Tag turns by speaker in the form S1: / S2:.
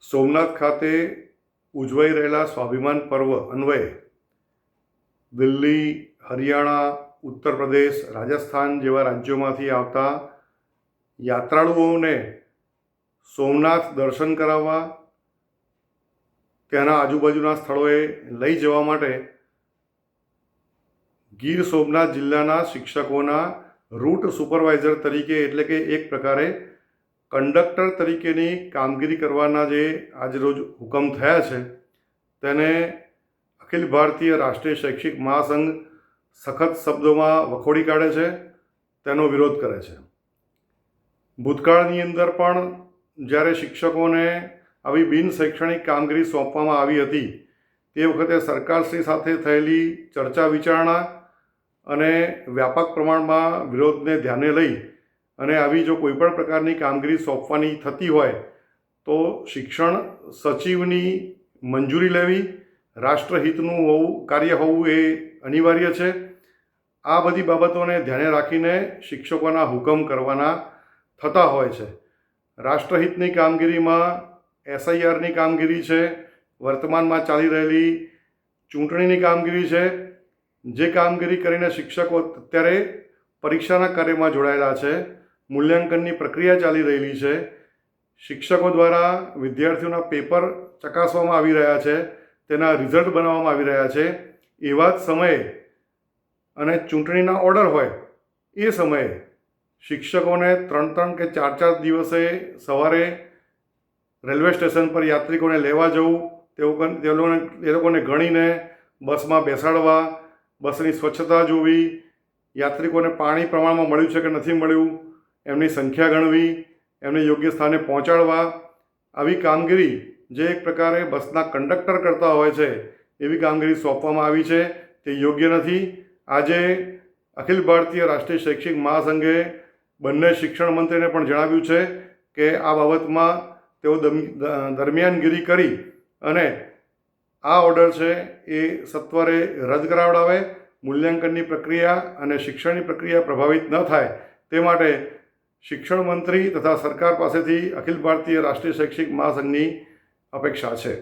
S1: સોમનાથ ખાતે ઉજવાઈ રહેલા સ્વાભિમાન પર્વ અન્વયે દિલ્હી, હરિયાણા, ઉત્તર પ્રદેશ, રાજસ્થાન જેવા રાજ્યોમાંથી આવતા યાત્રાળુઓને સોમનાથ દર્શન કરાવવા, ત્યાંના આજુબાજુના સ્થળોએ લઈ જવા માટે ગીર સોમનાથ જિલ્લાના શિક્ષકોના રૂટ સુપરવાઇઝર તરીકે, એટલે કે એક પ્રકારે કંડક્ટર તરીકેની કામગીરી કરવાના જે આજરોજ હુકમ થયા છે તેને અખિલ ભારતીય રાષ્ટ્રીય શૈક્ષિક મહાસંઘ સખત શબ્દોમાં વખોડી કાઢે છે, તેનો વિરોધ કરે છે. ભૂતકાળની અંદર પણ જ્યારે શિક્ષકોને આવી બિન શૈક્ષણિક કામગીરી સોંપવામાં આવી હતી તે વખતે સરકારશ્રી સાથે થયેલી ચર્ચા વિચારણા અને વ્યાપક પ્રમાણમાં વિરોધને ધ્યાને લઈ અને આવી જો કોઈપણ પ્રકારની કામગીરી સોંપવાની થતી હોય તો શિક્ષણ સચિવની મંજૂરી લેવી, રાષ્ટ્રહિતનું કાર્ય હોવું એ અનિવાર્ય છે. આ બધી બાબતોને ધ્યાને રાખીને શિક્ષકોના હુકમ કરવાના થતા હોય છે. રાષ્ટ્રહિતની કામગીરીમાં SIRની કામગીરી છે, વર્તમાનમાં ચાલી રહેલી ચૂંટણીની કામગીરી છે. જે કામગીરી કરીને શિક્ષકો અત્યારે પરીક્ષાના કાર્યમાં જોડાયેલા છે, મૂલ્યાંકનની પ્રક્રિયા ચાલી રહેલી છે, શિક્ષકો દ્વારા વિદ્યાર્થીઓના પેપર ચકાસવામાં આવી રહ્યા છે, તેના રિઝલ્ટ બનાવવામાં આવી રહ્યા છે. એવા જ સમયે અને ચૂંટણીના ઓર્ડર હોય એ સમયે શિક્ષકોને 3 કે 4 દિવસે સવારે રેલવે સ્ટેશન પર યાત્રિકોને લેવા જવું, તે લોકોને ગણીને બસમાં બેસાડવા, બસની સ્વચ્છતા જોવી, યાત્રિકોને પાણી પ્રમાણમાં મળ્યું છે કે નથી મળ્યું, એમની સંખ્યા ગણવી, એમને યોગ્ય સ્થાને પહોંચાડવા, આવી કામગીરી જે એક પ્રકારે બસના કંડક્ટર કરતા હોય છે એવી કામગીરી સોંપવામાં આવી છે, તે યોગ્ય નથી. આજે અખિલ ભારતીય રાષ્ટ્રીય શૈક્ષિક મહાસંઘે બંને શિક્ષણ મંત્રીને પણ જણાવ્યું છે કે આ બાબતમાં તેઓ દરમિયાનગીરી કરી અને આ ઓર્ડર છે એ સત્વરે રદ કરાવડાવે, મૂલ્યાંકનની પ્રક્રિયા અને શિક્ષણની પ્રક્રિયા પ્રભાવિત ન થાય તે માટે શિક્ષણ મંત્રી તથા સરકાર પાસેથી અખિલ ભારતીય રાષ્ટ્રીય શૈક્ષિક મહાસંઘની અપેક્ષા છે.